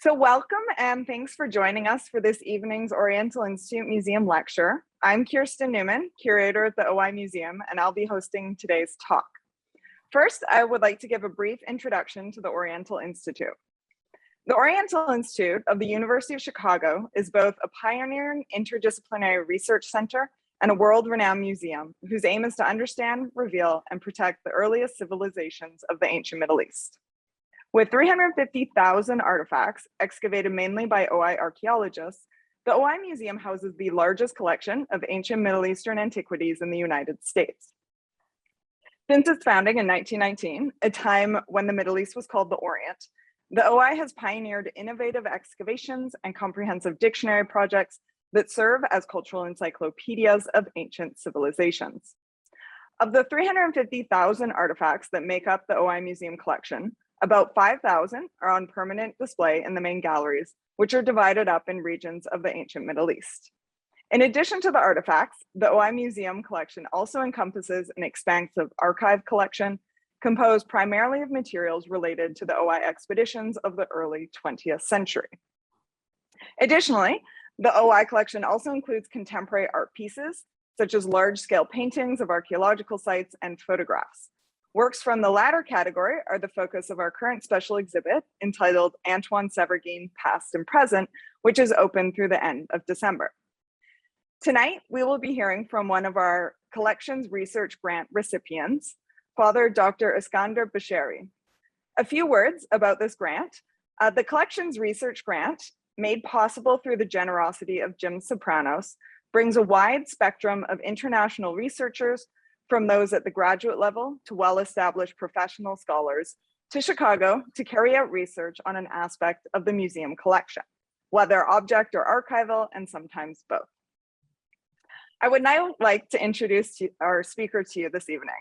So welcome and thanks for joining us for this evening's Oriental Institute Museum lecture. I'm Kirsten Newman, curator at the OI Museum, and I'll be hosting today's talk. First, I would like to give a brief introduction to the Oriental Institute. The Oriental Institute of the University of Chicago is both a pioneering interdisciplinary research center and a world-renowned museum whose aim is to understand, reveal, and protect the earliest civilizations of the ancient Middle East. With 350,000 artifacts excavated mainly by OI archaeologists, the OI Museum houses the largest collection of ancient Middle Eastern antiquities in the United States. Since its founding in 1919, a time when the Middle East was called the Orient, the OI has pioneered innovative excavations and comprehensive dictionary projects that serve as cultural encyclopedias of ancient civilizations. Of the 350,000 artifacts that make up the OI Museum collection, about 5,000 are on permanent display in the main galleries, which are divided up in regions of the ancient Middle East. In addition to the artifacts, the OI Museum collection also encompasses an expansive archive collection composed primarily of materials related to the OI expeditions of the early 20th century. Additionally, the OI collection also includes contemporary art pieces, such as large-scale paintings of archaeological sites and photographs. Works from the latter category are the focus of our current special exhibit entitled Antoine Severguin, Past and Present, which is open through the end of December. Tonight, we will be hearing from one of our collections research grant recipients, Father Dr. Iskandar Bcheiry. A few words about this grant. The collections research grant, made possible through the generosity of Jim Sopranos, brings a wide spectrum of international researchers from those at the graduate level to well-established professional scholars to Chicago to carry out research on an aspect of the museum collection, whether object or archival, and sometimes both. I would now like to introduce our speaker to you this evening.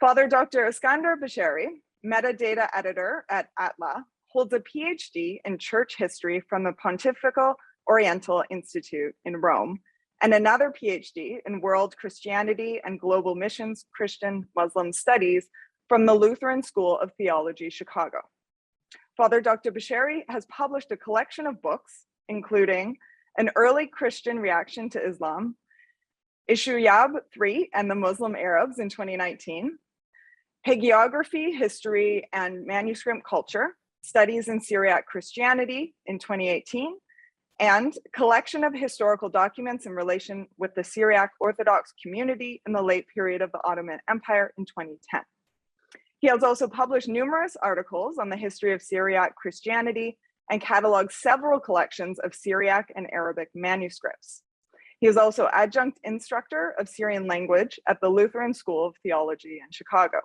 Father Dr. Iskandar Bcheiry, metadata editor at ATLA, holds a PhD in church history from the Pontifical Oriental Institute in Rome, and another PhD in World Christianity and Global Missions Christian Muslim Studies from the Lutheran School of Theology, Chicago. Father Dr. Bcheiry has published a collection of books, including An Early Christian Reaction to Islam, Ishuyab III and the Muslim Arabs in 2019, Hagiography, History, and Manuscript Culture, Studies in Syriac Christianity in 2018, and collection of historical documents in relation with the Syriac Orthodox community in the late period of the Ottoman Empire in 2010. He has also published numerous articles on the history of Syriac Christianity and cataloged several collections of Syriac and Arabic manuscripts. He is also adjunct instructor of Syrian language at the Lutheran School of Theology in Chicago.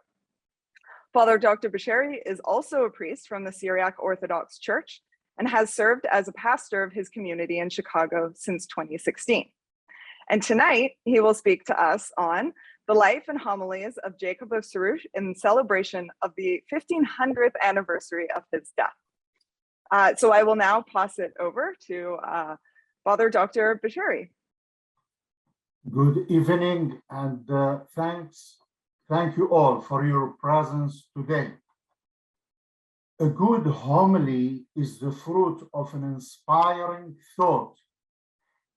Father Dr. Bcheiry is also a priest from the Syriac Orthodox Church and has served as a pastor of his community in Chicago since 2016. And tonight, he will speak to us on the life and homilies of Jacob of Seruj in celebration of the 1500th anniversary of his death. So I will now pass it over to Father Dr. Bcheiry. Good evening, and thank you all for your presence today. A good homily is the fruit of an inspiring thought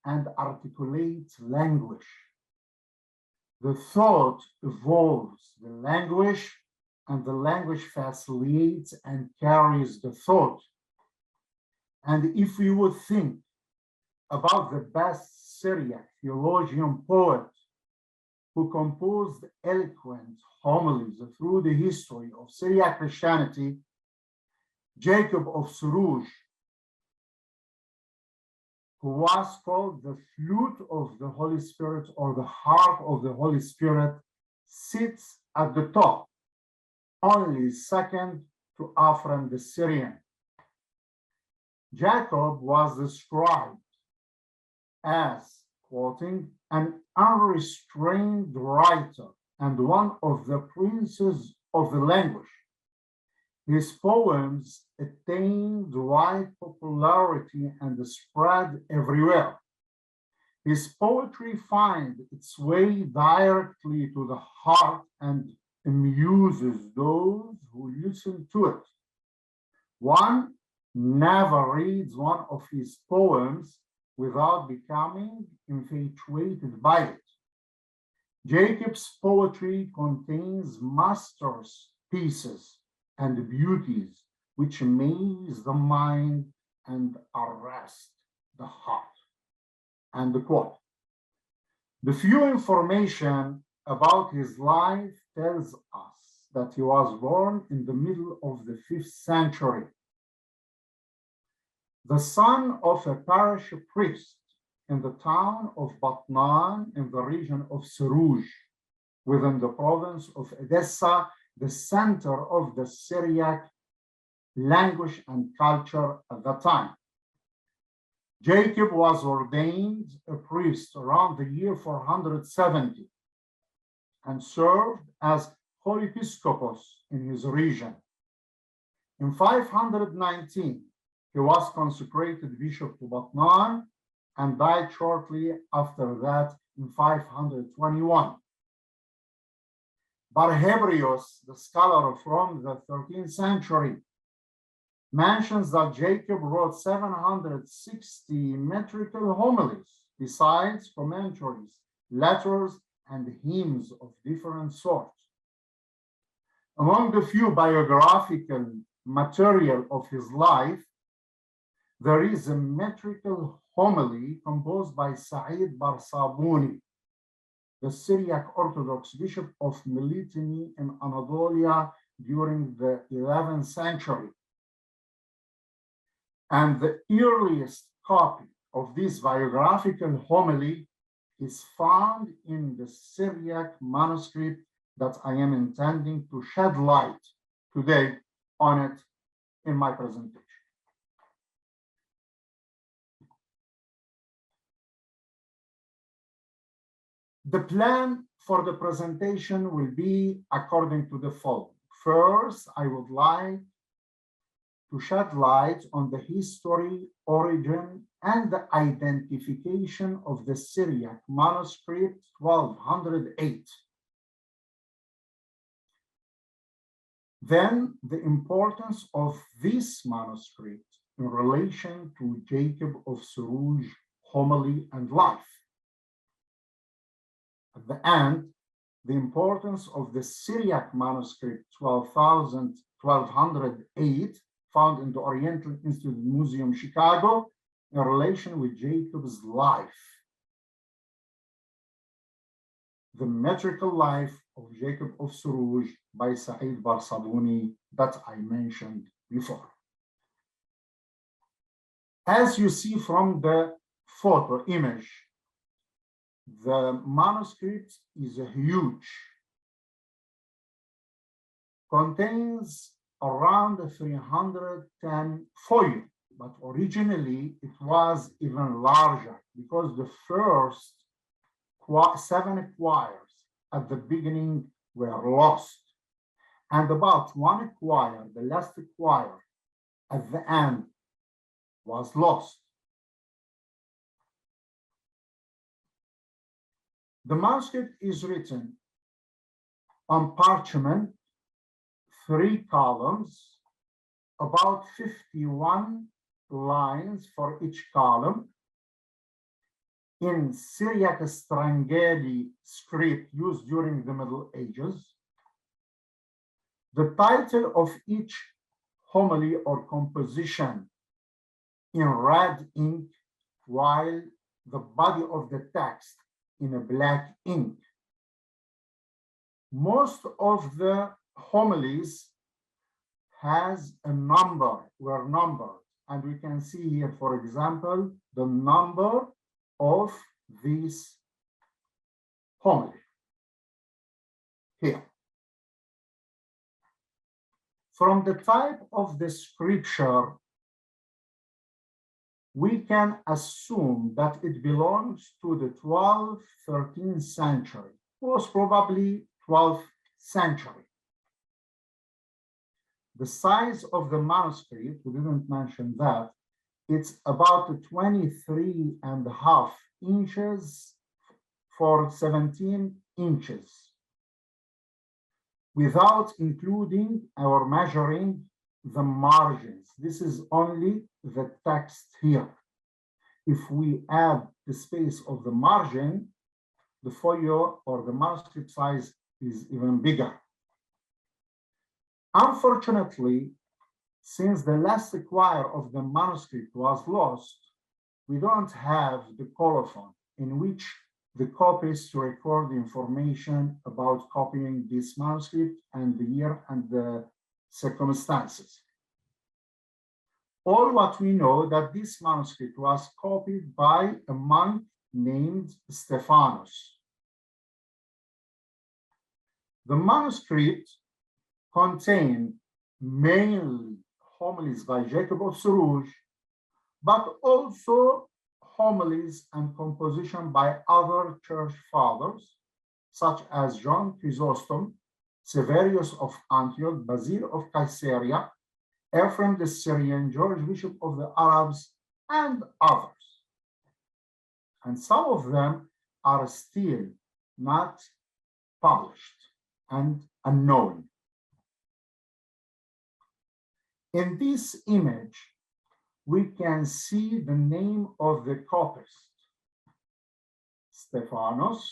and articulate language. The thought evolves the language, and the language facilitates and carries the thought. And if we would think about the best Syriac theologian poet who composed eloquent homilies through the history of Syriac Christianity, Jacob of Seruj, who was called the flute of the Holy Spirit or the harp of the Holy Spirit, sits at the top, only second to Afrem the Syrian. Jacob was described as, quoting, an unrestrained writer and one of the princes of the language. His poems attained wide popularity and spread everywhere. His poetry finds its way directly to the heart and amuses those who listen to it. One never reads one of his poems without becoming infatuated by it. Jacob's poetry contains masterpieces and beauties which amaze the mind and arrest the heart. And the quote. The few information about his life tells us that he was born in the middle of the 5th century, the son of a parish priest in the town of Batnan in the region of Serugh, within the province of Edessa, the center of the Syriac language and culture at that time. Jacob was ordained a priest around the year 470 and served as holy episcopos in his region. In 519, he was consecrated bishop to Batnan and died shortly after that in 521. Barhebrius, the scholar from the 13th century, mentions that Jacob wrote 760 metrical homilies, besides commentaries, letters, and hymns of different sorts. Among the few biographical material of his life, there is a metrical homily composed by Sa'id Barṣawm, the Syriac Orthodox bishop of Melitene in Anatolia during the 11th century. And the earliest copy of this biographical homily is found in the Syriac manuscript that I am intending to shed light today on it in my presentation. The plan for the presentation will be according to the following. First, I would like to shed light on the history, origin, and the identification of the Syriac manuscript 1208. Then the importance of this manuscript in relation to Jacob of Seruj, homily, and life. At the end, the importance of the Syriac manuscript 1208 found in the Oriental Institute Museum, Chicago, in relation with Jacob's life. The metrical life of Jacob of Seruj by Sa'id Barṣawm that I mentioned before. As you see from the photo image, the manuscript is huge, contains around 310 foil, but originally it was even larger because the first 7 quires at the beginning were lost, and about 1 quire, the last quire at the end, was lost. The manuscript is written on parchment, 3 columns, about 51 lines for each column, in Syriac Strangeli script used during the Middle Ages. The title of each homily or composition in red ink, while the body of the text in a black ink. Most of the homilies has a number, were numbered, and we can see here, for example, the number of this homily here. From the type of the scripture, we can assume that it belongs to the 12th, 13th century, most probably 12th century. The size of the manuscript, we didn't mention that, it's about 23.5 inches for 17 inches, without including or measuring the margins. This is only the text here. If we add the space of the margin, the folio or the manuscript size is even bigger. Unfortunately, since the last quire of the manuscript was lost, we don't have the colophon in which the copyists record the information about copying this manuscript and the year and the circumstances. All what we know that this manuscript was copied by a monk named Stephanos. The manuscript contained mainly homilies by Jacob of Seruj, but also homilies and composition by other church fathers, such as John Chrysostom, Severius of Antioch, Basil of Caesarea, Afrem the Syrian, George Bishop of the Arabs, and others. And some of them are still not published and unknown. In this image, we can see the name of the copyist, Stephanos.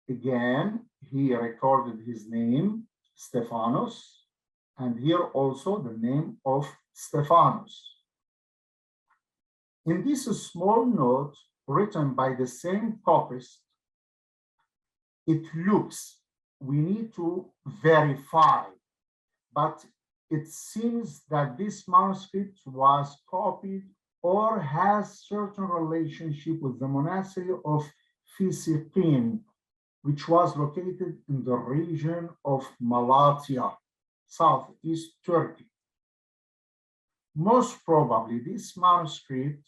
Again, he recorded his name, Stephanos, and here also the name of Stephanos. In this small note written by the same copyist, it looks, we need to verify, but it seems that this manuscript was copied or has certain relationship with the monastery of Physicene, which was located in the region of Malatya, southeast Turkey. Most probably this manuscript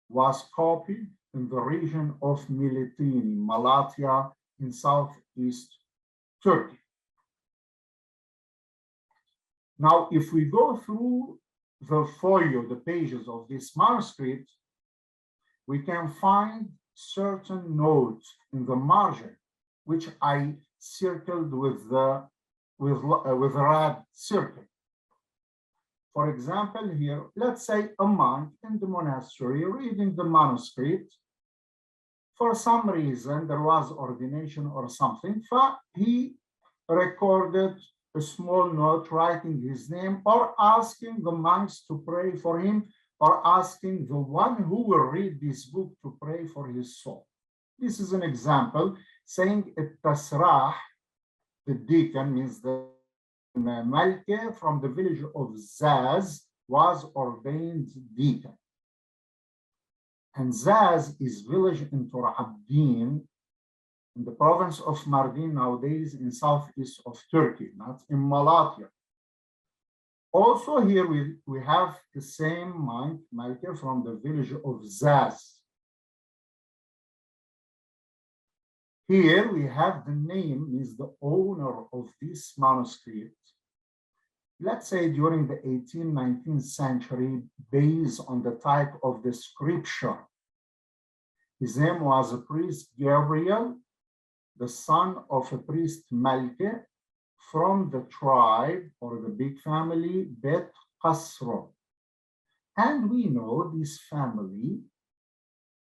was copied in the region of Militini, Malatya in southeast Turkey. Now, if we go through the folio, the pages of this manuscript, we can find certain notes in the margin, which I circled with a red circle. For example, here, let's say a monk in the monastery reading the manuscript. For some reason, there was ordination or something. He recorded a small note writing his name or asking the monks to pray for him or asking the one who will read this book to pray for his soul. This is an example saying Serugh, the deacon, means the Malke from the village of Zaz, was ordained deacon. And Zaz is village in Ṭūrʿabdīn, in the province of Mardin nowadays in southeast of Turkey, not in Malatya. Also here we have the same monk, Malke, from the village of Zaz. Here we have the name, is the owner of this manuscript. Let's say during the 18th, 19th century, based on the type of the scripture. His name was a priest Gabriel, the son of a priest Malke from the tribe or the big family Bet Qasro. And we know this family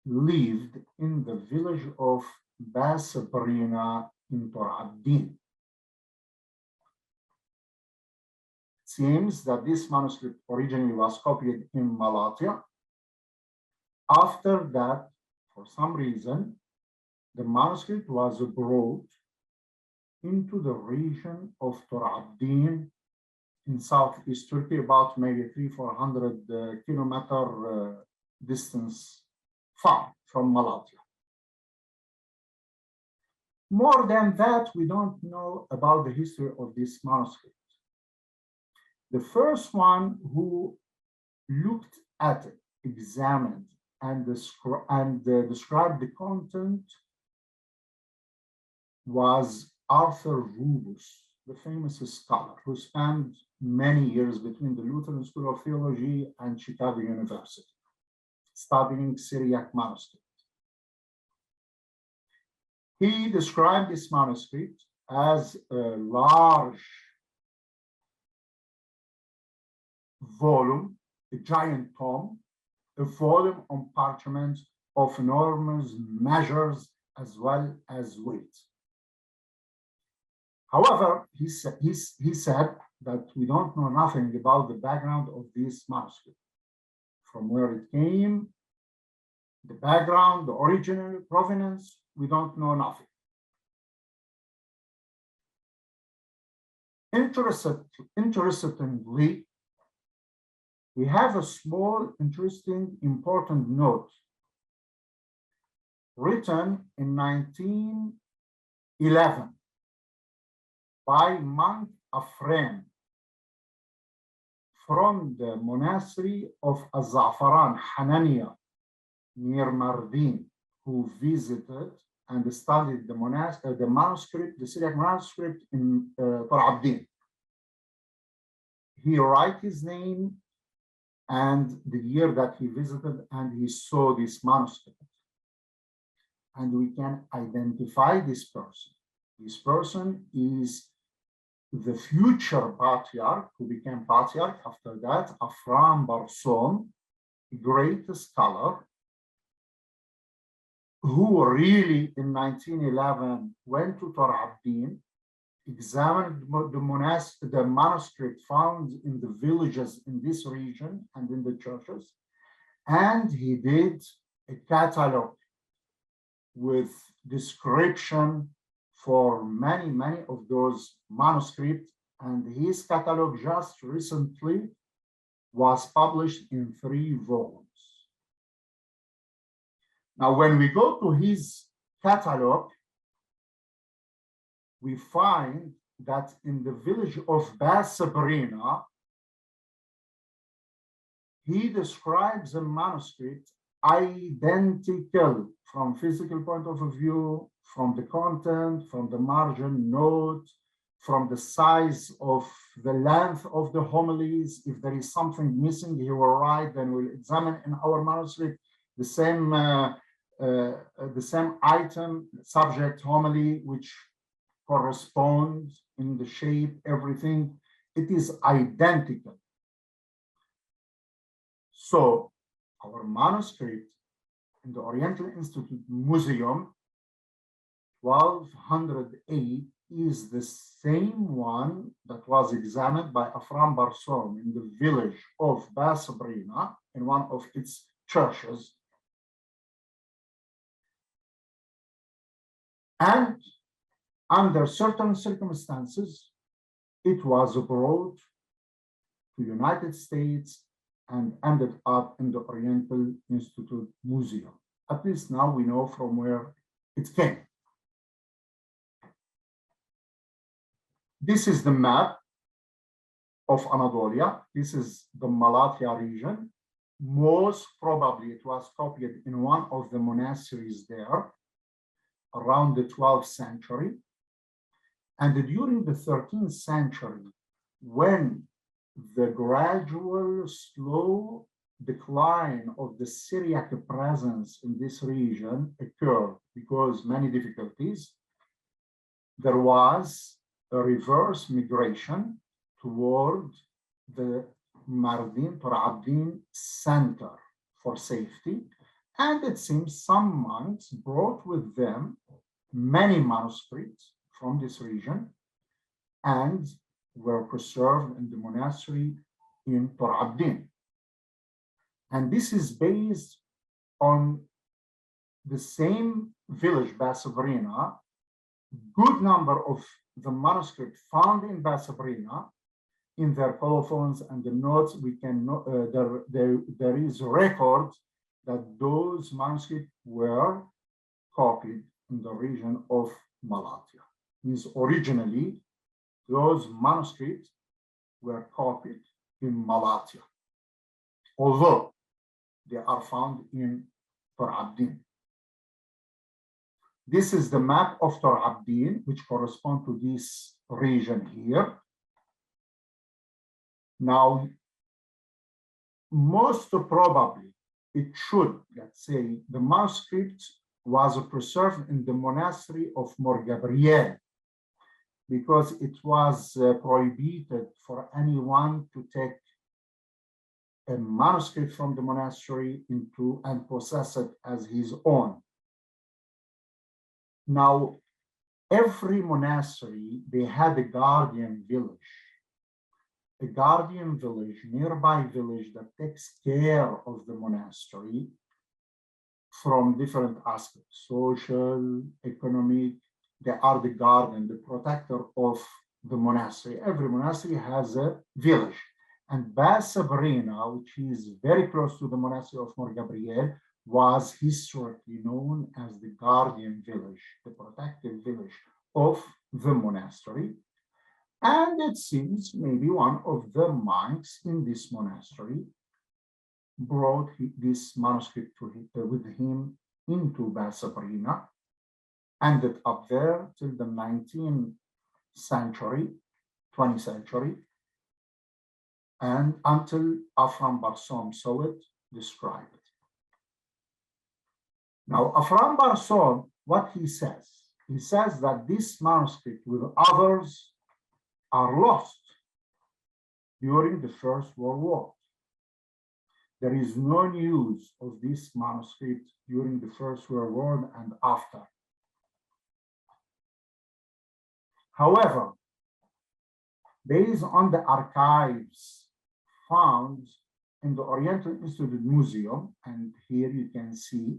lived in the village of Basabrina in Ṭūrʿabdīn. It seems that this manuscript originally was copied in Malatya. After that, for some reason, the manuscript was brought into the region of Ṭūrʿabdīn in southeast Turkey, about maybe 300-400 kilometer distance far from Malatya. More than that, we don't know about the history of this manuscript. The first one who looked at it, examined, and described the content was Arthur Rubus, the famous scholar who spent many years between the Lutheran School of Theology and Chicago University, studying Syriac manuscript. He described this manuscript as a large volume, a giant tome, a volume on parchment of enormous measures as well as weight. However, he said that we don't know nothing about the background of this manuscript, from where it came, the background, the original provenance, we don't know nothing. Interestingly, we have a small, interesting, important note written in 1911 by monk Afrem from the monastery of Az-Za'faran, Hanania, near Mardin, who visited and studied the manuscript, the Syriac manuscript in Ṭūrʿabdīn. He writes his name and the year that he visited, and he saw this manuscript. And we can identify this person. This person is the future patriarch, who became patriarch after that, Afrem Barṣawm, a great scholar, who really in 1911 went to Ṭūrʿabdīn, examined the manuscript found in the villages in this region and in the churches, and he did a catalog with description for many of those manuscripts, and his catalog just recently was published in 3 volumes. Now, when we go to his catalog, we find that in the village of Bas-Sabrina, he describes a manuscript identical from physical point of view, from the content, from the margin note, from the size of the length of the homilies. If there is something missing, he will write, then we'll examine in our manuscript the same item, subject, homily, which corresponds in the shape, everything. It is identical. So our manuscript in the Oriental Institute Museum, 1208, is the same one that was examined by Afrem Barṣawm in the village of Bas-Sabrina, in one of its churches. And under certain circumstances, it was brought to the United States and ended up in the Oriental Institute Museum. At least now we know from where it came. This is the map of Anatolia. This is the Malatya region. Most probably it was copied in one of the monasteries there around the 12th century. And during the 13th century, when the gradual, slow decline of the Syriac presence in this region occurred because many difficulties, there was a reverse migration toward the Mardin, Ṭūrʿabdīn center for safety. And it seems some monks brought with them many manuscripts from this region and were preserved in the monastery in Ṭūrʿabdīn. And this is based on the same village, Bas-Sabrina. Good number of the manuscript found in Bas-Sabrina, in their colophons and the notes, we can there is record that those manuscripts were copied in the region of Malatya. Means originally, those manuscripts were copied in Malatya, although they are found in Ṭūrʿabdīn. This is the map of Ṭūrʿabdīn, which corresponds to this region here. Now, most probably, it should, let's say, the manuscript was preserved in the monastery of Mor Gabriel, because it was prohibited for anyone to take a manuscript from the monastery into and possess it as his own. Now, every monastery, they had a guardian village, nearby village that takes care of the monastery from different aspects, social, economic. They are the guardian, the protector of the monastery. Every monastery has a village. And Barṣawm, which is very close to the monastery of Mor Gabriel, was historically known as the guardian village, the protective village of the monastery. And it seems maybe one of the monks in this monastery brought this manuscript with him into Barṣawm, ended up there till the 19th century, 20th century, and until Afrem Barṣawm saw it, described it. Now, Afrem Barṣawm, what he says that this manuscript with others are lost during the First World War. There is no news of this manuscript during the First World War and after. However, based on the archives found in the Oriental Institute Museum, and here you can see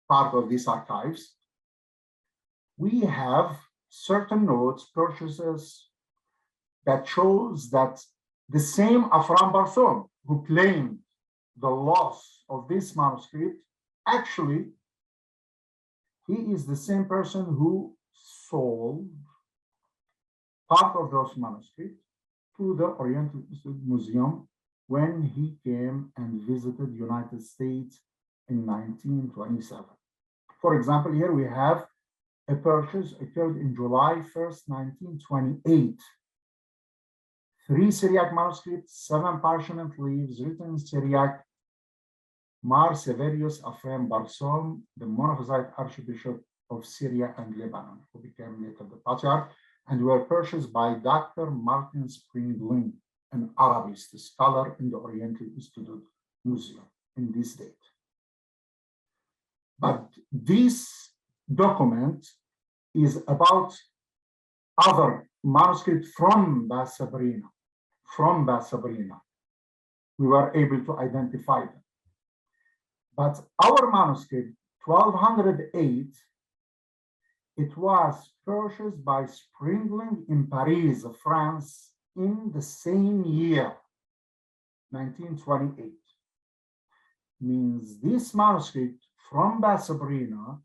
part of these archives, we have certain notes, purchases that shows that the same Afrem Barṣawm who claimed the loss of this manuscript, actually, he is the same person who sold part of those manuscripts to the Oriental Institute Museum when he came and visited the United States in 1927. For example, here we have a purchase occurred in July 1st, 1928. 3 Syriac manuscripts, 7 parchment leaves written in Syriac, Mar Severius Afrem Barṣawm, the Monophysite Archbishop of Syria and Lebanon, who became later the patriarch, and were purchased by Dr. Martin Springling, an Arabist, a scholar in the Oriental Institute Museum in this date. But this document is about other manuscripts from Barṣawm. We were able to identify them. But our manuscript, 1208, it was purchased by Springling in Paris, France, in the same year, 1928. Means this manuscript from Barṣawm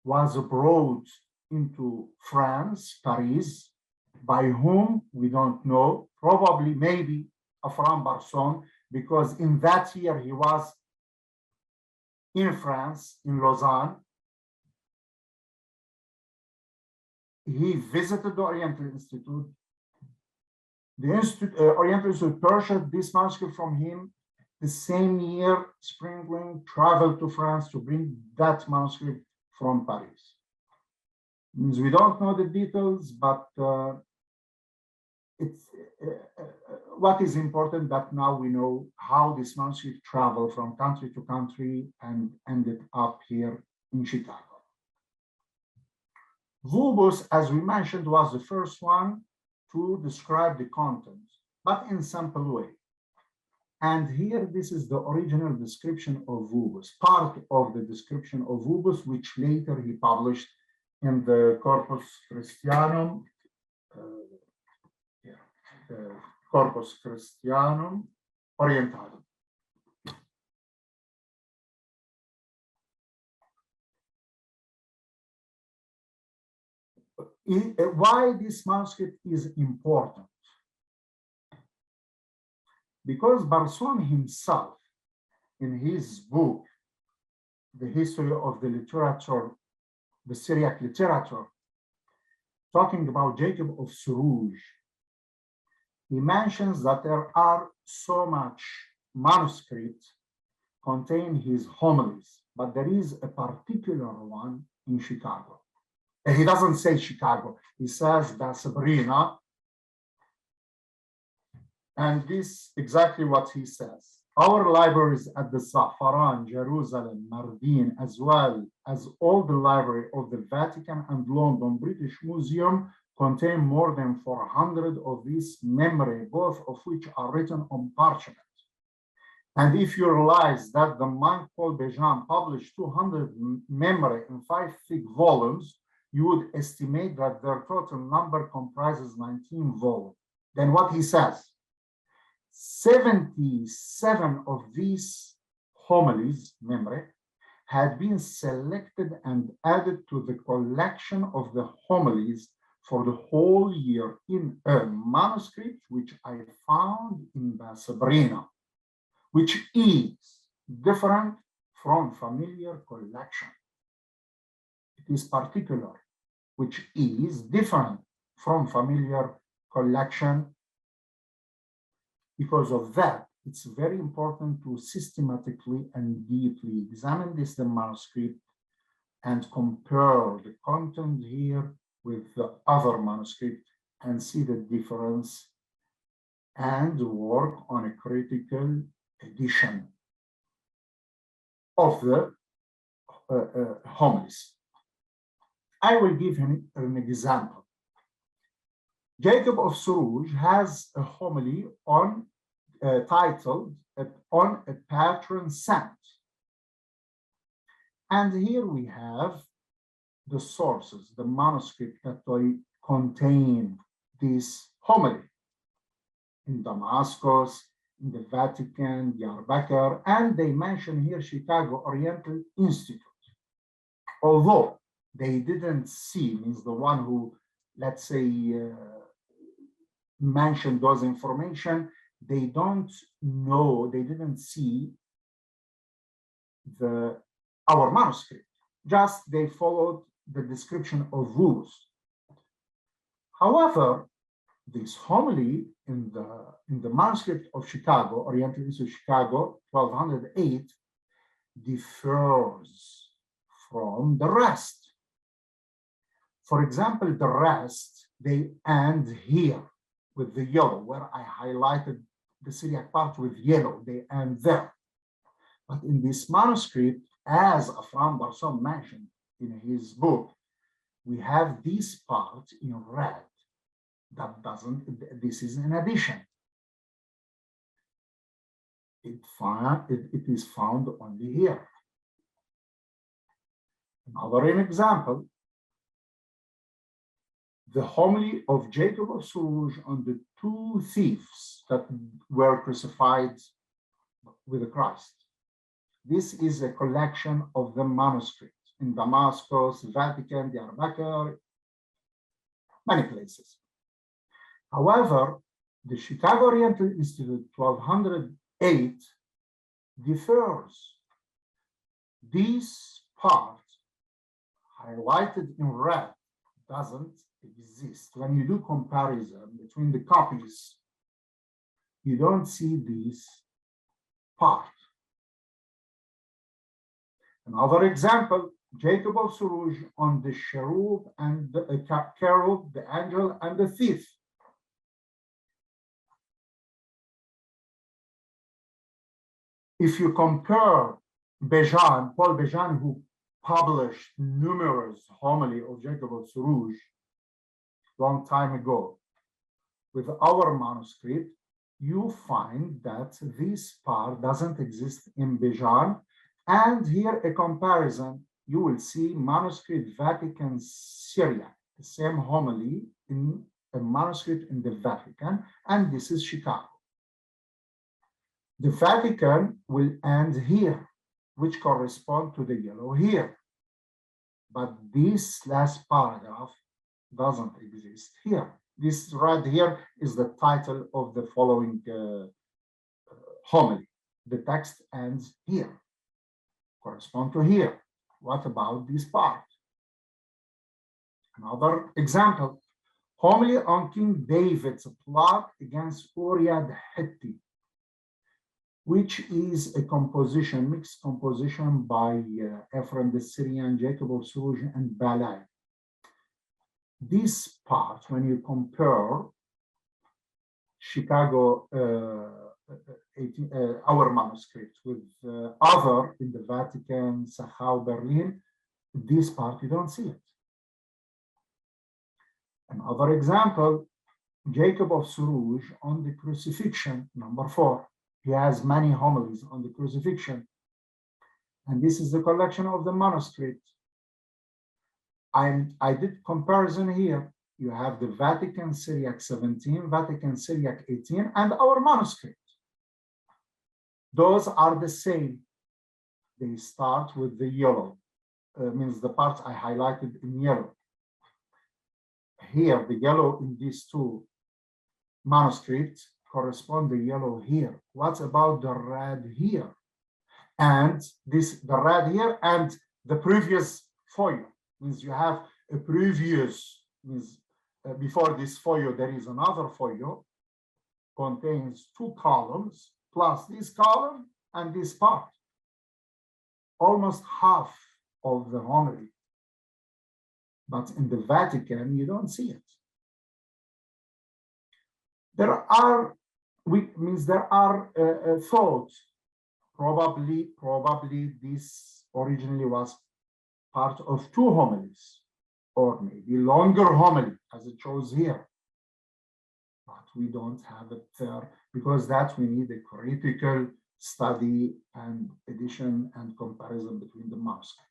was brought into France, Paris, by whom we don't know, probably maybe Afrem Barṣawm, because in that year he was in France, in Lausanne. He visited the Oriental Institute. The Oriental Institute purchased this manuscript from him. The same year, Springling traveled to France to bring that manuscript from Paris. Means we don't know the details, but what is important that now we know how this manuscript traveled from country to country and ended up here in Chicago. Vubus, as we mentioned, was the first one to describe the content, but in simple way. And here, this is the original description of Vubus, part of the description of Vubus, which later he published in the Corpus Christianum, Corpus Christianum Oriental. Why this manuscript is important? Because Barṣawm himself, in his book, The History of the Literature, the Syriac Literature, talking about Jacob of Seruj, he mentions that there are so much manuscripts contain his homilies, but there is a particular one in Chicago. And he doesn't say Chicago, he says Barṣawm, And this exactly what he says. Our libraries at the Safaran, Jerusalem, Mardin, as well as all the library of the Vatican and London British Museum contain more than 400 of these memory, both of which are written on parchment. And if you realize that the monk Paul Bcheiry published 200 memory in 5 thick volumes, you would estimate that their total number comprises 19 volumes. Then what he says, 77 of these homilies, memory, had been selected and added to the collection of the homilies for the whole year in a manuscript which I found in Sabrina, which is different from familiar collection. It is particular, which is different from familiar collection. Because of that, it's very important to systematically and deeply examine this the manuscript and compare the content here with the other manuscript and see the difference and work on a critical edition of the homilies. I will give him an example. Jacob of Seruj has a homily on titled On a Patron Saint. And here we have the sources, the manuscript that contain this homily in Damascus, in the Vatican, Diyarbakir, and they mention here Chicago Oriental Institute. Although they didn't see, means the one who, let's say, mentioned those information, they don't know, they didn't see our manuscript. Just they followed the description of rules. However, this homily in the manuscript of Chicago, Oriental Institute Chicago, 1208, differs from the rest. For example, the rest, they end here with the yellow, where I highlighted the Syriac part with yellow, they end there. But in this manuscript, as Afrem Barṣawm mentioned in his book, we have this part in red. That doesn't, this is an addition. It is found only here. Another example, the homily of Jacob of Seruj on the 2 thieves that were crucified with Christ. This is a collection of the manuscripts in Damascus, Vatican, Diyarbakir, many places. However, the Chicago Oriental Institute 1208 differs. This part highlighted in red doesn't exist. When you do comparison between the copies, you don't see this part. Another example, Jacob of Seruj on the cherub and the cherub, the angel and the thief. If you compare Paul Bcheiry, who published numerous homily of Jacob of Seruj long time ago, with our manuscript, you find that this part doesn't exist in Bcheiry. And here a comparison, you will see manuscript Vatican Syriac, the same homily in a manuscript in the Vatican, and this is Chicago. The Vatican will end here, which correspond to the yellow here. But this last paragraph doesn't exist here. This right here is the title of the following homily. The text ends here, correspond to here. What about this part? Another example, homily on King David's plot against Uriah the Hittite, which is a composition, mixed composition by Afrem the Syrian, Jacob of Seruj, and Balai. This part, when you compare Chicago, our manuscript, with other in the Vatican, Sachau, Berlin. This part, you don't see it. Another example, Jacob of Seruj on the crucifixion, number 4. He has many homilies on the crucifixion. And this is the collection of the manuscript. I did comparison here. You have the Vatican Syriac 17, Vatican Syriac 18, and our manuscript. Those are the same. They start with the yellow, means the parts I highlighted in yellow. Here, the yellow in these two manuscripts correspond the yellow here. What about the red here? And the red here and the previous folio, means you have a previous, means before this folio, there is another folio, contains 2 columns, plus this column and this part. Almost half of the homily. But in the Vatican, you don't see it. There are thoughts. Probably this originally was part of 2 homilies, or maybe longer homily, as it shows here. But we don't have it there, because that we need a critical study and addition and comparison between the manuscripts.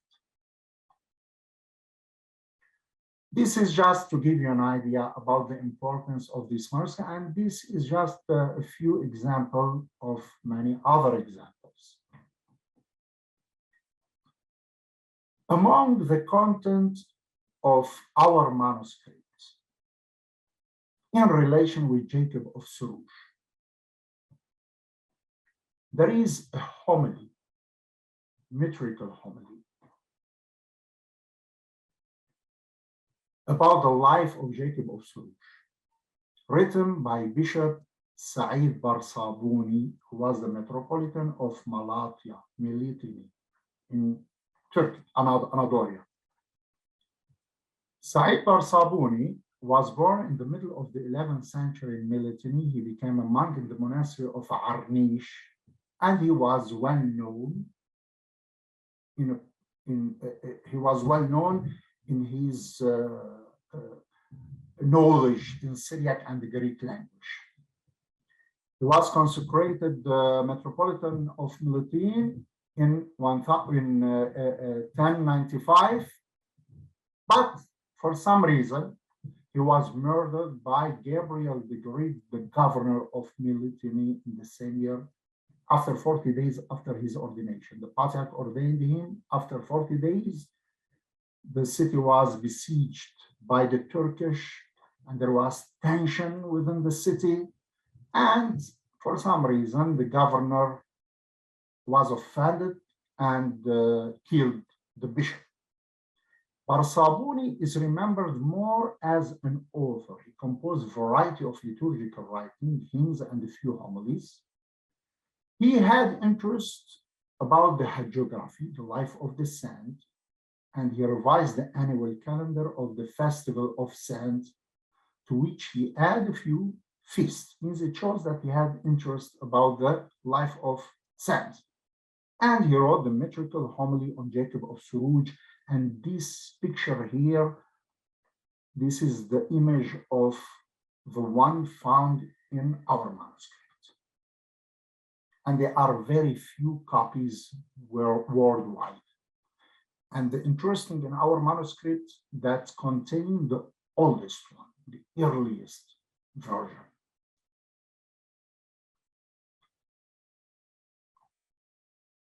This is just to give you an idea about the importance of this manuscript, and this is just a few examples of many other examples. Among the content of our manuscripts in relation with Jacob of Seruj, there is a homily, metrical homily, about the life of Jacob of Seruj, written by Bishop Said Barṣawm, who was the Metropolitan of Malatya, Militini, in Turkey, Anatolia. Said Barṣawm was born in the middle of the 11th century in Militini. He became a monk in the monastery of Arnish, and he was well known in his knowledge in Syriac and the Greek language. He was consecrated Metropolitan of Militini in 1095, but for some reason, he was murdered by Gabriel the Great, the governor of Militini, in the same year, after 40 days after his ordination. The patriarch ordained him. After 40 days, the city was besieged by the Turkish, and there was tension within the city. And for some reason, the governor was offended and killed the bishop. Barṣawm is remembered more as an author. He composed a variety of liturgical writing, hymns, and a few homilies. He had interest about the hagiography, the life of the saint, and he revised the annual calendar of the Festival of Saints, to which he added a few feasts. Means it shows that he had interest about the life of saints. And he wrote the metrical homily on Jacob of Seruj. And this picture here, this is the image of the one found in our manuscript. And there are very few copies worldwide. And the interesting in our manuscript that contain the oldest one, the earliest version.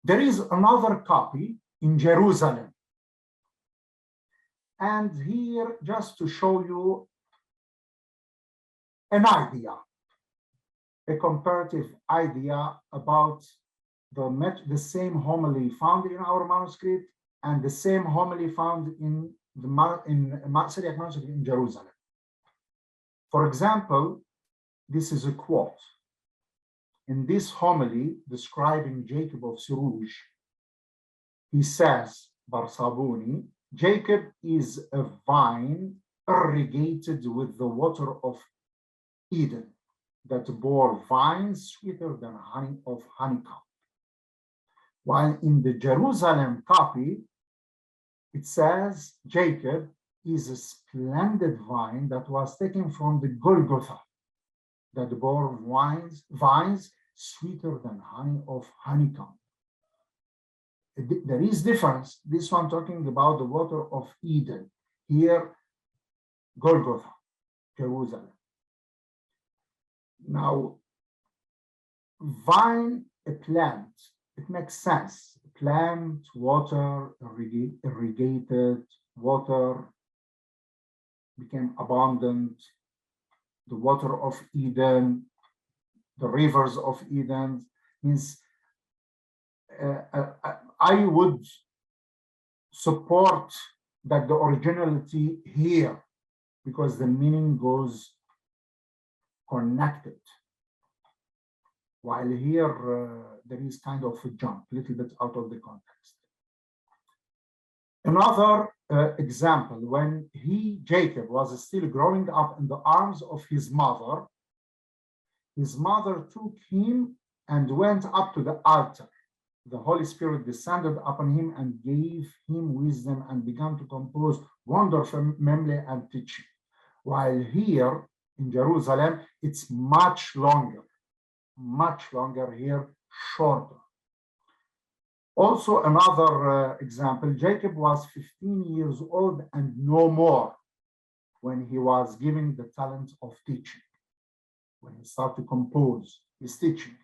There is another copy in Jerusalem. And here, just to show you an idea, a comparative idea about the same homily found in our manuscript and the same homily found in the Syriac manuscript in Jerusalem. For example, this is a quote. In this homily describing Jacob of Seruj, he says, Barṣawm, Jacob is a vine irrigated with the water of Eden. that bore vines sweeter than honey of honeycomb. While in the Jerusalem copy, it says Jacob is a splendid vine that was taken from the Golgotha, that bore vines sweeter than honey of honeycomb. There is difference. This one talking about the water of Eden. Here, Golgotha, Jerusalem. Now, vine, a plant, it makes sense. Plant, water, irrigated, water became abundant. The water of Eden, the rivers of Eden, means I would support that the originality here, because the meaning goes connected. While here, there is kind of a jump, a little bit out of the context. Another example, when Jacob, was still growing up in the arms of his mother took him and went up to the altar. The Holy Spirit descended upon him and gave him wisdom and began to compose wonderful memory and teaching. While here in Jerusalem, it's much longer here, shorter. Also, another example, Jacob was 15 years old and no more when he was given the talent of teaching, when he started to compose his teaching.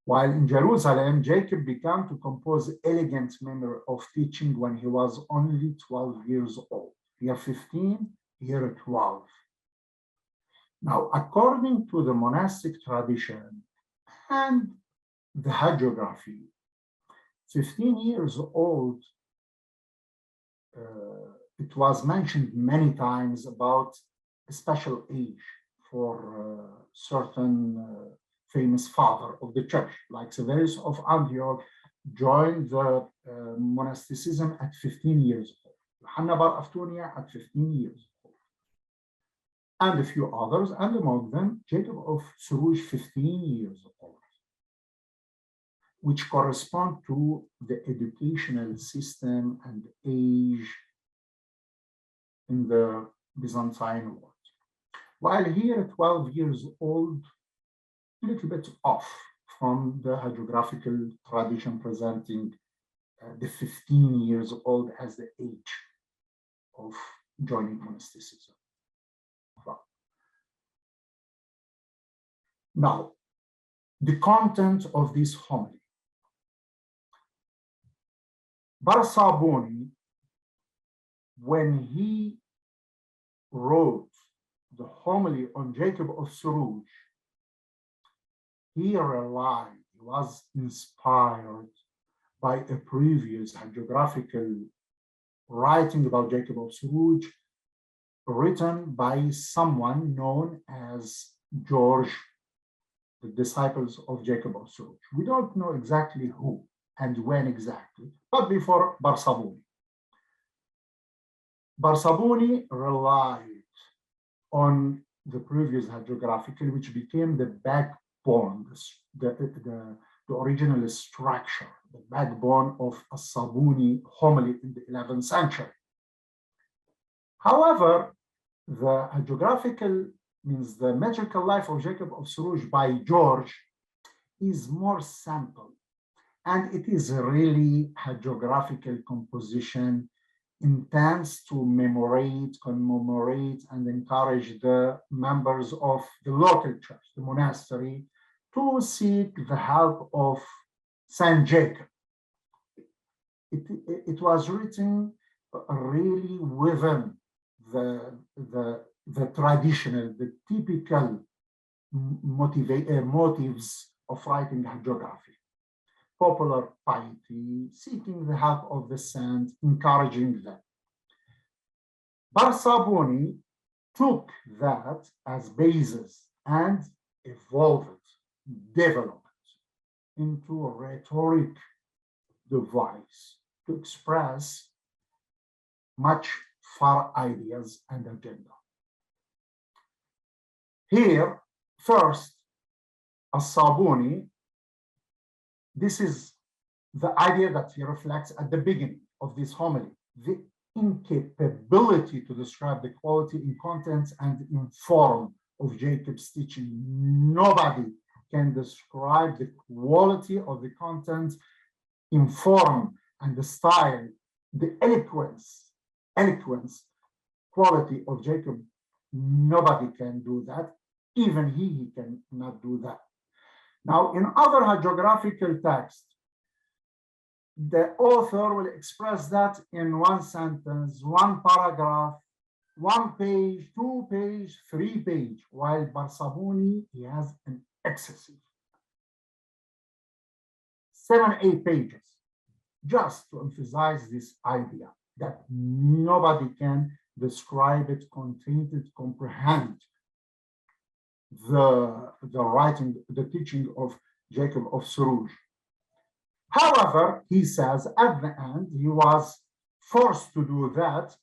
While in Jerusalem, Jacob began to compose elegant memory of teaching when he was only 12 years old. Here 15, here 12. Now, according to the monastic tradition and the hagiography, 15 years old, it was mentioned many times about a special age for certain famous father of the church, like Severus of Antioch, joined the monasticism at 15 years old. Yohanna bar Aftunia at 15 years old. And a few others, and among them, Jacob of Seruj, 15 years old, which correspond to the educational system and age in the Byzantine world. While here, 12 years old, a little bit off from the hagiographical tradition presenting the 15 years old as the age of joining monasticism. Now, the content of this homily. Barṣawm, when he wrote the homily on Jacob of Seruj, he realized, he was inspired by a previous hagiographical writing about Jacob of Seruj, written by someone known as George, the disciples of Jacob of Seruj. We don't know exactly who and when exactly, but before Barṣawm. Barṣawm relied on the previous hagiographical, which became the backbone, the original structure, the backbone of a Sabuni homily in the 11th century. However, the hagiographical, means the metrical life of Jacob of Seruj by George, is more simple, and it is really hagiographical composition intends to commemorate, and encourage the members of the local church, the monastery, to seek the help of Saint Jacob. It was written really within the traditional, the typical motives of writing hagiography. Popular piety, seeking the help of the saints, encouraging them. Barṣawm took that as basis and evolved it, developed it into a rhetoric device to express much far ideas and agenda. Here, First, As-Sabuni, this is the idea that he reflects at the beginning of this homily, the incapability to describe the quality in contents and in form of Jacob's teaching. Nobody can describe the quality of the content in form and the style, the eloquence quality of Jacob. Nobody can do that. Even he cannot do that. Now, in other hagiographical texts, the author will express that in one sentence, one paragraph, 1 page, 2 page, 3 page, while Barṣawm, he has an excessive 7, 8 pages, just to emphasize this idea that nobody can describe it, contain it, comprehend the writing, the teaching of Jacob of Seruj. However, he says at the end, he was forced to do that,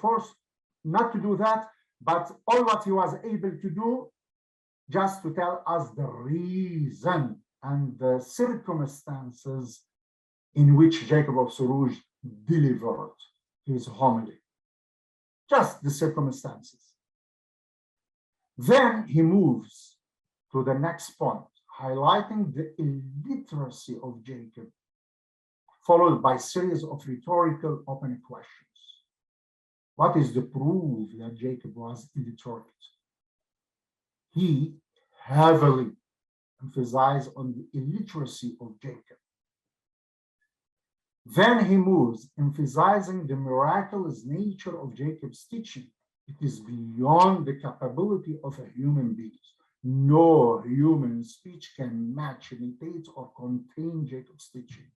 forced not to do that, but all what he was able to do, just to tell us the reason and the circumstances in which Jacob of Seruj delivered his homily. Just the circumstances. Then he moves to the next point, highlighting the illiteracy of Jacob, followed by a series of rhetorical open questions. What is the proof that Jacob was illiterate? He heavily emphasized on the illiteracy of Jacob. Then he moves, emphasizing the miraculous nature of Jacob's teaching. It is beyond the capability of a human being. No human speech can match, imitate, or contain Jacob's teaching.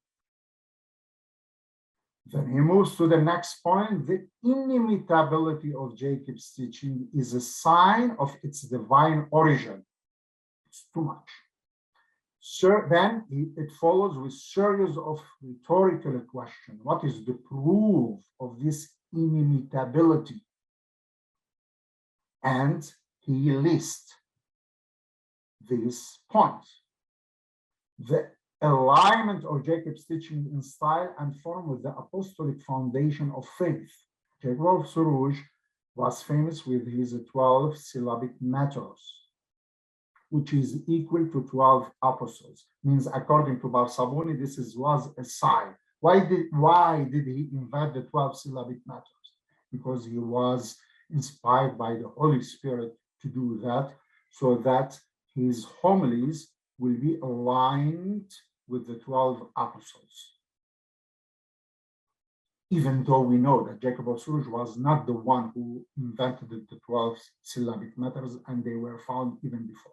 Then he moves to the next point. The inimitability of Jacob's teaching is a sign of its divine origin. It's too much. Then it follows with series of rhetorical questions. What is the proof of this inimitability? And he lists these points. The alignment of Jacob's teaching in style and form with the apostolic foundation of faith. Jacob of Seruj was famous with his 12 syllabic meters, which is equal to 12 apostles. Means, according to Barṣawm, this was a sign. Why did he invent the 12 syllabic meters? Because he was inspired by the Holy Spirit to do that, so that his homilies will be aligned with the 12 apostles. Even though we know that Jacob of Seruj was not the one who invented the 12 syllabic meters, and they were found even before.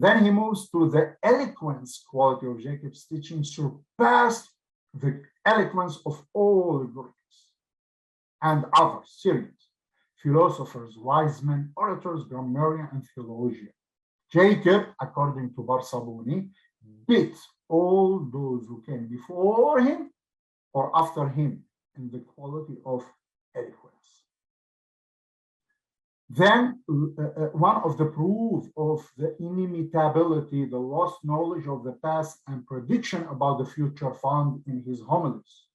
Then he moves to the eloquence quality of Jacob's teaching, surpassed the eloquence of all the Greeks and other Syrians, philosophers, wise men, orators, grammarians, and theologians. Jacob, according to Barṣawm, beat all those who came before him or after him in the quality of eloquence. Then one of the proof of the inimitability, the lost knowledge of the past and prediction about the future found in his homilies.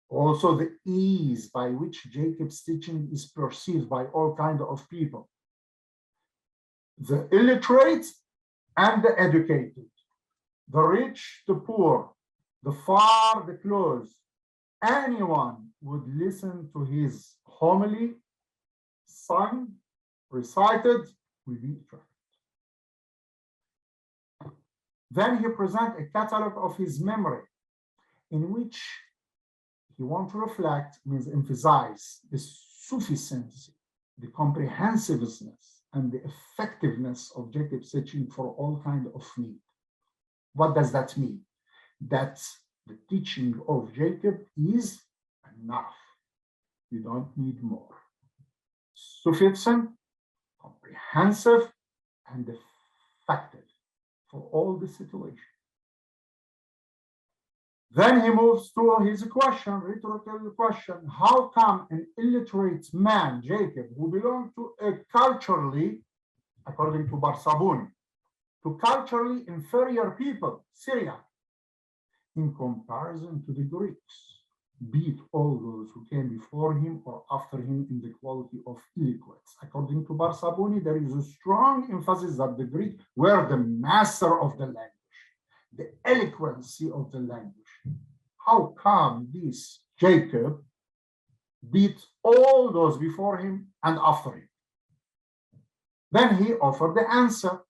Also the ease by which Jacob's teaching is perceived by all kinds of people. The illiterate and the educated, the rich, the poor, the far, the close. Anyone would listen to his homily, sung, recited, will be attracted. Then he presents a catalog of his memory, in which he wants to reflect, means emphasize the sufficiency, the comprehensiveness, and the effectiveness of Jacob's teaching for all kinds of need. What does that mean? That the teaching of Jacob is enough. You don't need more. Sufficient, comprehensive, and effective for all the situation. Then he moves to his question, rhetorical question. How come an illiterate man, Jacob, who belonged to a culturally according to Barṣawm, to culturally inferior people, Syriac, in comparison to the Greeks, be it all those who came before him or after him in the quality of eloquence. According to Barṣawm, there is a strong emphasis that the Greeks were the master of the language, the eloquency of the language. How come this Jacob beat all those before him and after him? Then he offered the answer.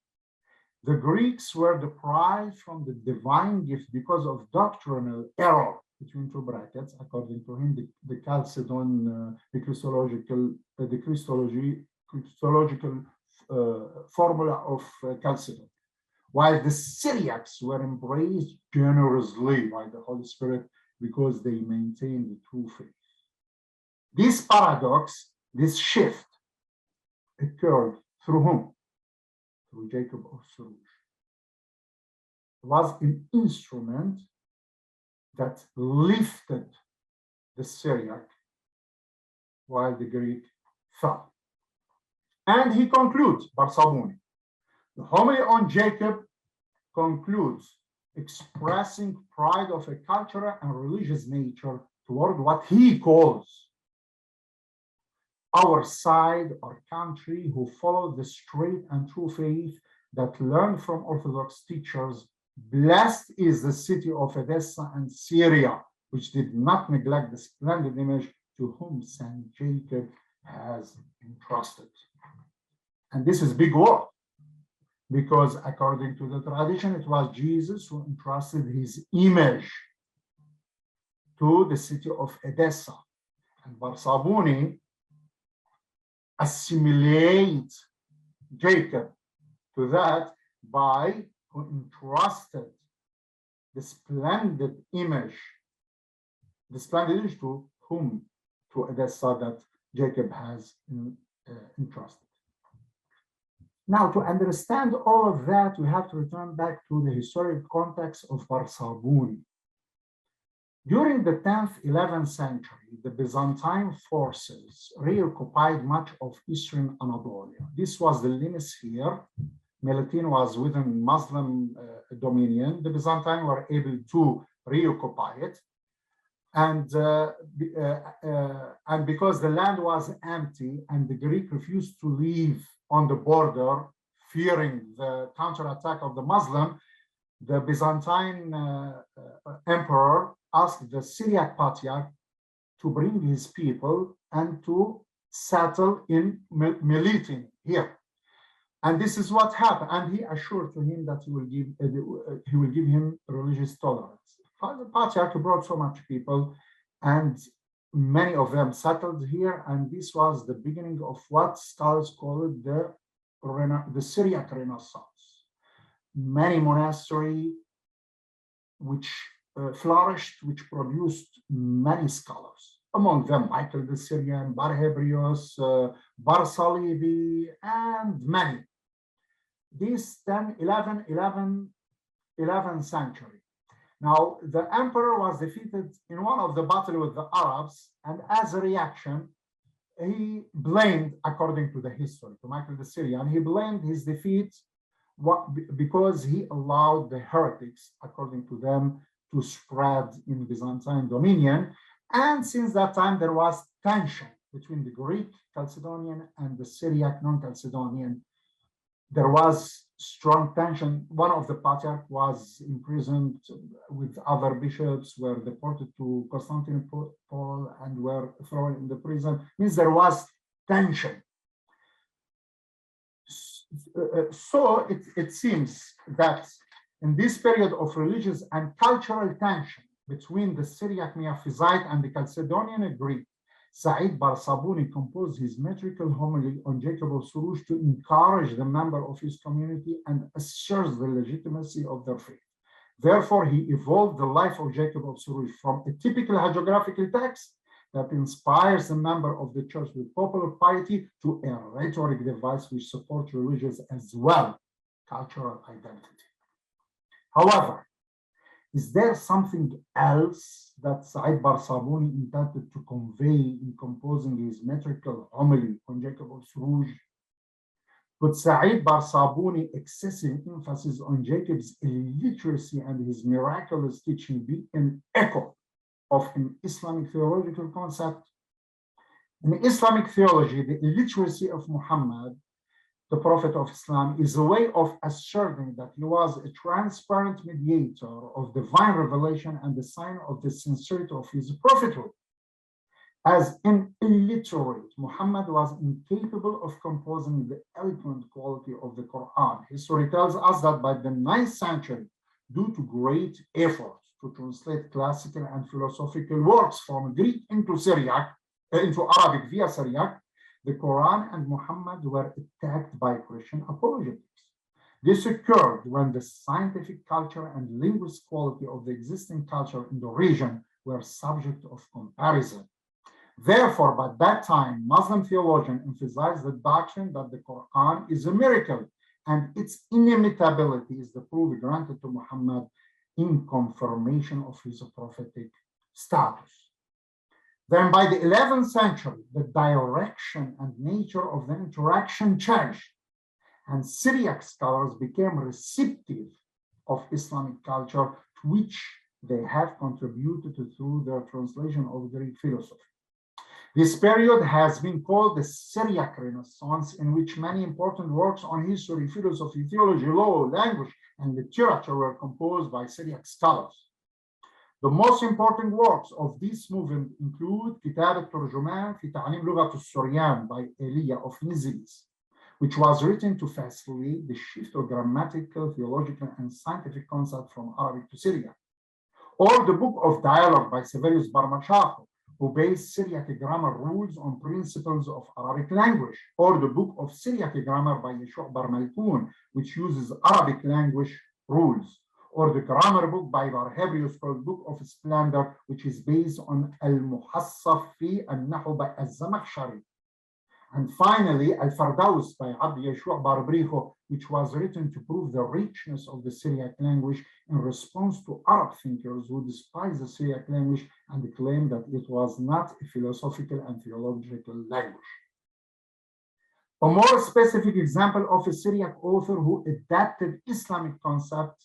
The Greeks were deprived from the divine gift because of doctrinal error, between two brackets, according to him, the Chalcedon, the Christological formula of Chalcedon, while the Syriacs were embraced generously by the Holy Spirit because they maintained the true faith. This paradox, this shift, occurred through whom? Through Jacob of Seruj. It was an instrument that lifted the Syriac while the Greek fell. And he concludes, Barṣawm, the homily on Jacob concludes expressing pride of a cultural and religious nature toward what he calls our side or country, who follow the straight and true faith that learned from Orthodox teachers. Blessed is the city of Edessa and Syria, which did not neglect the splendid image to whom Saint Jacob has entrusted. And this is big word, because according to the tradition, it was Jesus who entrusted his image to the city of Edessa. And Barṣawm assimilate Jacob to that by who entrusted the splendid image to whom? To Edessa, that Jacob has entrusted. Now, to understand all of that, we have to return back to the historic context of Barṣawm. During the 10th, 11th century, the Byzantine forces reoccupied much of eastern Anatolia. This was the Limisphere. Melitene was within Muslim dominion. The Byzantine were able to reoccupy it. And because the land was empty and the Greek refused to leave on the border, fearing the counterattack of the Muslim, the Byzantine emperor asked the Syriac patriarch to bring his people and to settle in Melitene here. And this is what happened. And he assured to him that he will give him religious tolerance. The patriarch brought so much people, and many of them settled here. And this was the beginning of what scholars call it the Syriac Renaissance. Many monasteries which flourished, which produced many scholars, among them Michael the Syrian, Barhebrius, Barsalibi, and many. This 11th century. Now, the emperor was defeated in one of the battles with the Arabs, and as a reaction, he blamed, according to the history, to Michael the Syrian, he blamed his defeat because he allowed the heretics, according to them, to spread in Byzantine dominion. And since that time, there was tension between the Greek Chalcedonian and the Syriac non-Chalcedonian. There was strong tension. One of the patriarchs was imprisoned with other bishops, were deported to Constantinople and were thrown in the prison. Means there was tension. So it seems that in this period of religious and cultural tension between the Syriac Miaphysite and the Chalcedonian Greek, Said Barṣawm composed his metrical homily on Jacob of Seruj to encourage the member of his community and assert the legitimacy of their faith. Therefore, he evolved the life of Jacob of Seruj from a typical hagiographical text that inspires the member of the church with popular piety to a rhetoric device which supports religious as well cultural identity. However, is there something else that Said Barṣawm intended to convey in composing his metrical homily on Jacob of Seruj? But Sa'id Barṣawm's excessive emphasis on Jacob's illiteracy and his miraculous teaching be an echo of an Islamic theological concept. In Islamic theology, the illiteracy of Muhammad, the Prophet of Islam, is a way of asserting that he was a transparent mediator of divine revelation and the sign of the sincerity of his prophethood. As an illiterate, Muhammad was incapable of composing the eloquent quality of the Quran. History tells us that by the 9th century, due to great efforts to translate classical and philosophical works from Greek into Arabic via Syriac, the Quran and Muhammad were attacked by Christian apologetics. This occurred when the scientific culture and linguistic quality of the existing culture in the region were subject of comparison. Therefore, by that time, Muslim theologians emphasized the doctrine that the Quran is a miracle and its inimitability is the proof granted to Muhammad in confirmation of his prophetic status. Then by the 11th century, the direction and nature of the interaction changed, and Syriac scholars became receptive of Islamic culture, to which they have contributed through their translation of Greek philosophy. This period has been called the Syriac Renaissance, in which many important works on history, philosophy, theology, law, language, and literature were composed by Syriac scholars. The most important works of this movement include كتاب الترجمان في تعليم لغة السريان by Elia of Nisibis, which was written to facilitate the shift of grammatical, theological, and scientific concepts from Arabic to Syriac, or the Book of Dialogue by Severus Barmachako, who based Syriac grammar rules on principles of Arabic language, or the Book of Syriac Grammar by Yeshua Bar Malkun, which uses Arabic language rules, or the grammar book by Barhebrius called Book of Splendor, which is based on Al-Muhassaf fi al-Nahu by Az-Zamakhshari. And finally, Al-Fardaus by Abd Yeshua Bar Bricho, which was written to prove the richness of the Syriac language in response to Arab thinkers who despised the Syriac language and claimed that it was not a philosophical and theological language. A more specific example of a Syriac author who adapted Islamic concepts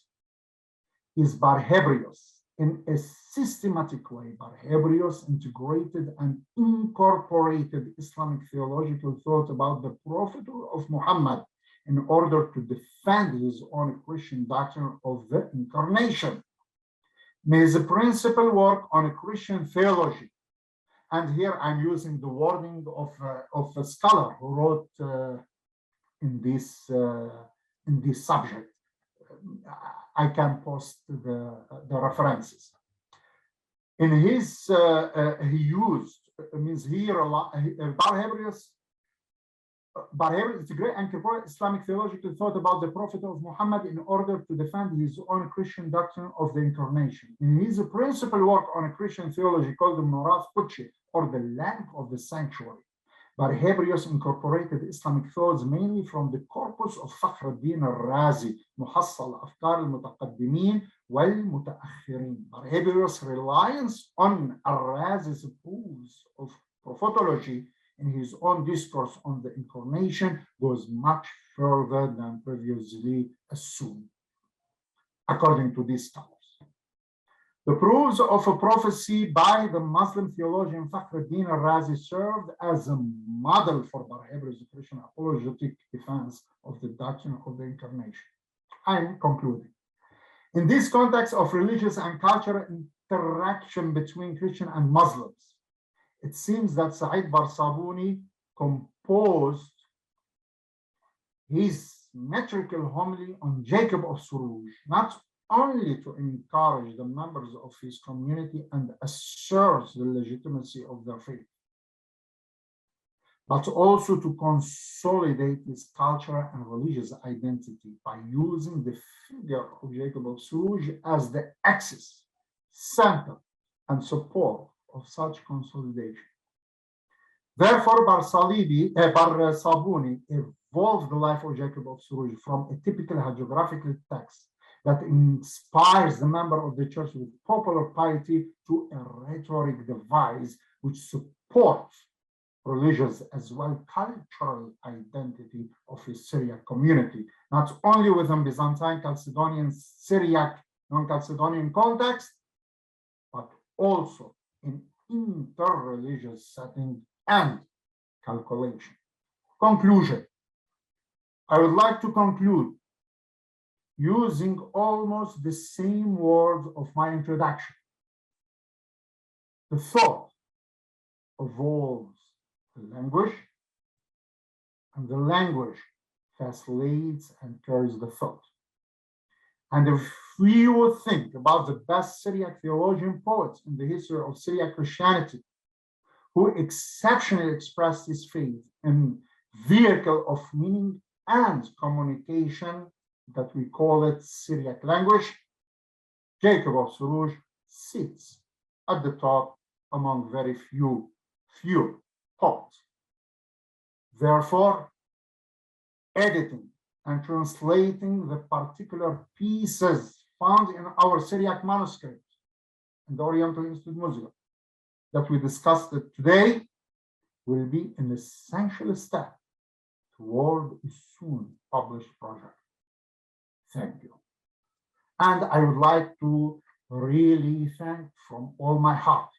is Barhebrius. In a systematic way, Barhebrius integrated and incorporated Islamic theological thought about the prophethood of Muhammad in order to defend his own Christian doctrine of the incarnation. In his principal work on Christian theology, and here I'm using the wording of a scholar who wrote in this subject. I can post the references. In his, he used, means here, Barhebrius, it's a great and corporate Islamic theological thought about the Prophet of Muhammad in order to defend his own Christian doctrine of the incarnation. In his principal work on Christian theology called the Murath Qudsi, or the Lamp of the Sanctuary, Barhebrius incorporated Islamic thoughts mainly from the corpus of Fakhruddin al-Razi, Muhassal Afkar al-Mutaqaddimin wal-Mutaakhirin. Barhebrius' reliance on al-Razi's proofs of prophetology in his own discourse on the incarnation goes much further than previously assumed, according to these scholars. The proofs of a prophecy by the Muslim theologian Fakhruddin al-Razi served as a model for Barhebrius' Christian apologetic defense of the doctrine of the incarnation. I'm concluding. In this context of religious and cultural interaction between Christian and Muslims, it seems that Sa'id Barṣawm composed his metrical homily on Jacob of Seruj, not only to encourage the members of his community and assert the legitimacy of their faith, but also to consolidate his cultural and religious identity by using the figure of Jacob of Seruj as the axis, center, and support of such consolidation. Therefore, Barṣawm evolved the life of Jacob of Seruj from a typical hagiographical text that inspires the member of the church with popular piety to a rhetoric device which supports religious as well cultural identity of his Syriac community, not only within Byzantine, Chalcedonian, Syriac, non-Chalcedonian context, but also in inter-religious setting and calculation. Conclusion. I would like to conclude using almost the same words of my introduction. The thought evolves the language, and the language translates and carries the thought. And if we would think about the best Syriac theologian poets in the history of Syriac Christianity, who exceptionally expressed his faith in vehicle of meaning and communication, that we call it Syriac language, Jacob of Seruj sits at the top among very few poets. Therefore, editing and translating the particular pieces found in our Syriac manuscript in the Oriental Institute Museum that we discussed today will be an essential step toward a soon published project. Thank you. And I would like to really thank from all my heart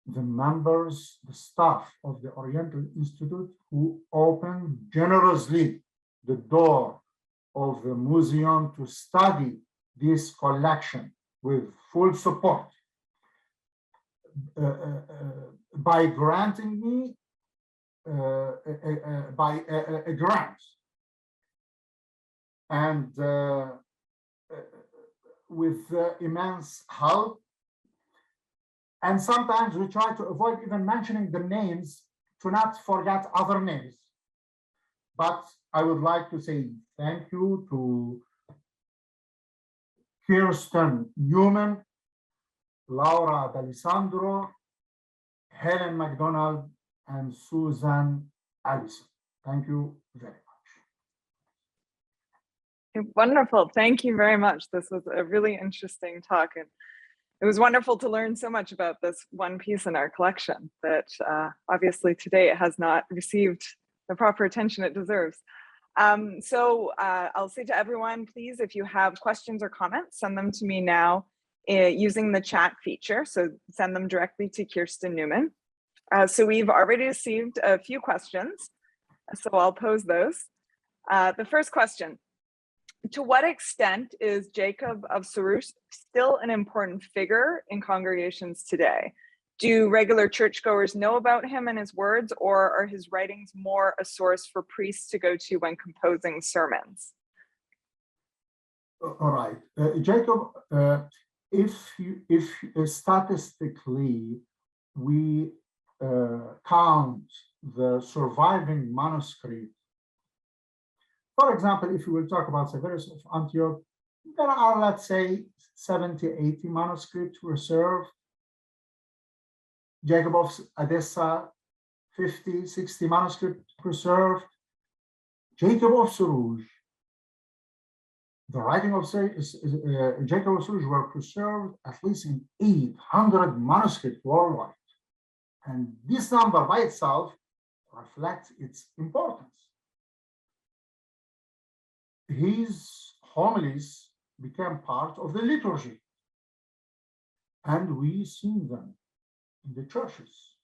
the members, the staff of the Oriental Institute who opened generously the door of the museum to study this collection with full support by granting me a grant and with immense help. And sometimes we try to avoid even mentioning the names to not forget other names. But I would like to say thank you to Kirsten Newman, Laura D'Alessandro, Helen MacDonald, and Susan Allison. Thank you very much. Wonderful. Thank you very much. This was a really interesting talk, and it was wonderful to learn so much about this one piece in our collection that obviously today it has not received the proper attention it deserves. I'll say to everyone, please, if you have questions or comments, send them to me now using the chat feature. So send them directly to Kirsten Newman. So we've already received a few questions, so I'll pose those. The first question: to what extent is Jacob of Seruj still an important figure in congregations today? Do regular churchgoers know about him and his words, or are his writings more a source for priests to go to when composing sermons? All right, Jacob, if statistically we count the surviving manuscript, for example, if we will talk about Cerus of Antioch, there are, let's say, 70, 80 manuscripts preserved. Jacob of Edessa, 50, 60 manuscripts preserved. Jacob of Seruj, the writing of Jacob of Seruj were preserved at least in 800 manuscripts worldwide. And this number by itself reflects its importance. His homilies became part of the liturgy, and we sing them in the churches.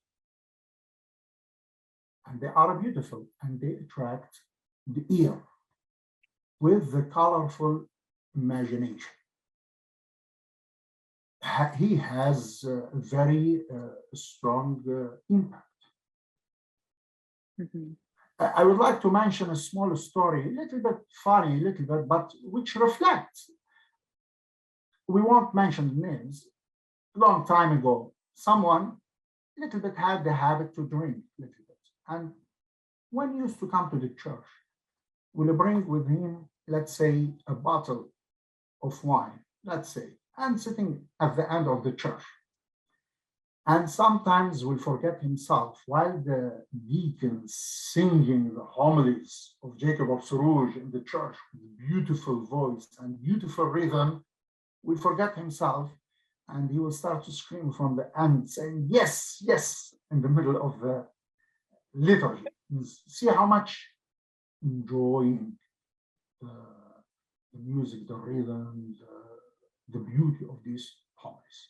And they are beautiful, and they attract the ear with the colorful imagination. He has a very strong impact. Mm-hmm. I would like to mention a small story, a little bit funny, but which reflects. We won't mention names. A long time ago, someone a little bit had the habit to drink a little bit. And when he used to come to the church, will bring with him, let's say, a bottle of wine, let's say, and sitting at the end of the church. And sometimes will forget himself while the deacons singing the homilies of Jacob of Seruj in the church with beautiful voice and beautiful rhythm, will forget himself, and he will start to scream from the end, saying, yes, yes, in the middle of the literally. See how much enjoying the music, the rhythm, the beauty of these homilies.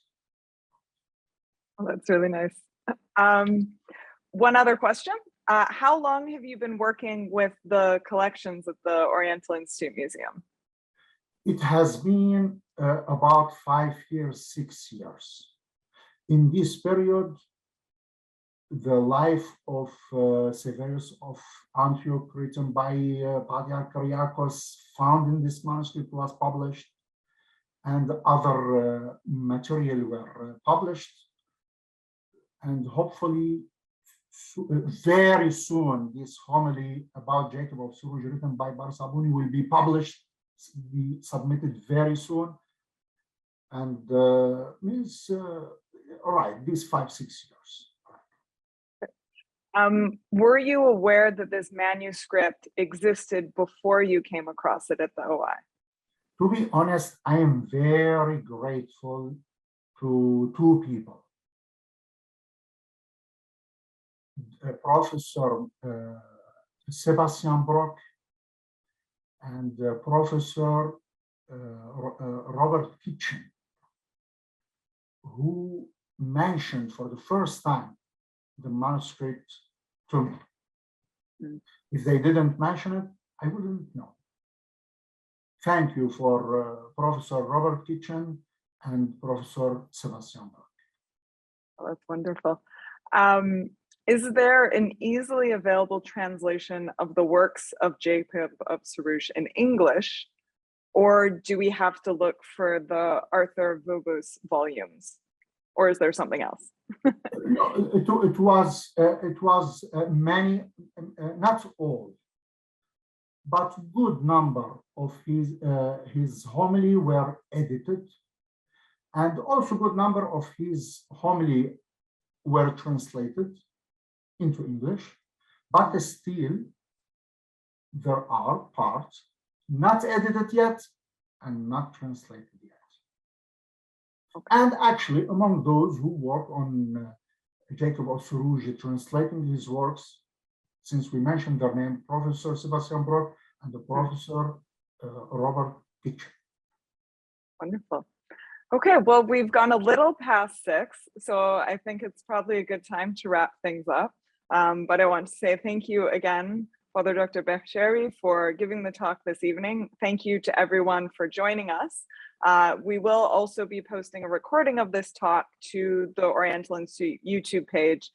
Well, that's really nice. One other question. How long have you been working with the collections at the Oriental Institute Museum? It has been about 5 years, 6 years. In this period, the life of Severus of Antioch, written by Patriarch Kyriakos, found in this manuscript, was published, and other material were published. And hopefully, very soon, this homily about Jacob of Seruj, written by Barṣawm, will be published, be submitted very soon. And means, all right, these 5, 6 years. Were you aware that this manuscript existed before you came across it at the OI? To be honest, I am very grateful to 2 people. Professor Sebastian Brock and Professor Robert Kitchen, who mentioned for the first time the manuscript to me. If they didn't mention it, I wouldn't know. Thank you for Professor Robert Kitchen and Professor Sebastian Brock. Oh, that's wonderful. Is there an easily available translation of the works of Jacob of Seruj in English, or do we have to look for the Arthur Vobus volumes, or is there something else? No, it was many, not all, but good number of his homily were edited, and also good number of his homily were translated into English, but still there are parts not edited yet and not translated yet. Okay. And actually, among those who work on Jacob of Seruj translating his works, since we mentioned their name, Professor Sebastian Brock and the Professor Robert Kitchen. Wonderful. Okay, well, we've gone a little past 6, so I think it's probably a good time to wrap things up. But I want to say thank you again, Father Dr. Bcheiry, for giving the talk this evening. Thank you to everyone for joining us. We will also be posting a recording of this talk to the Oriental Institute YouTube page.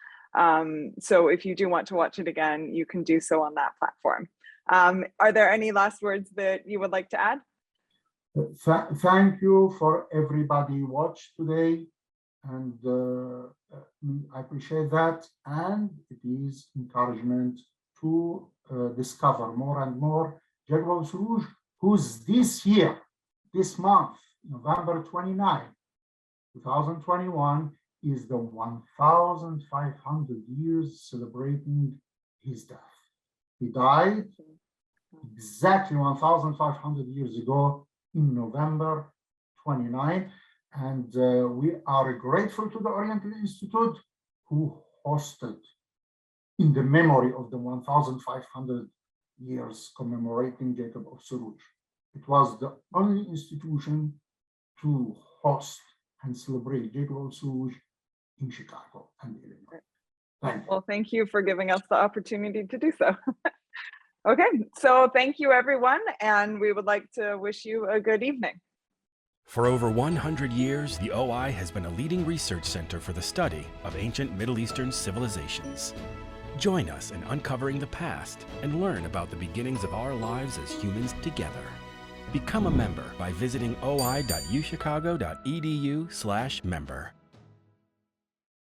So if you do want to watch it again, you can do so on that platform. Are there any last words that you would like to add? Thank you for everybody who watched today, and I appreciate that, and it is encouragement to discover more and more Jacob of Seruj, who's this year, this month, November 29, 2021, is the 1,500 years celebrating his death. He died exactly 1,500 years ago in November 29, and we are grateful to the Oriental Institute who hosted, in the memory of the 1,500 years commemorating Jacob of Seruj. It was the only institution to host and celebrate Jacob of Seruj in Chicago and Illinois. Thank you. Well, thank you for giving us the opportunity to do so. Okay, so thank you, everyone, and we would like to wish you a good evening. For over 100 years, the OI has been a leading research center for the study of ancient Middle Eastern civilizations. Join us in uncovering the past and learn about the beginnings of our lives as humans together. Become a member by visiting oi.uchicago.edu/member.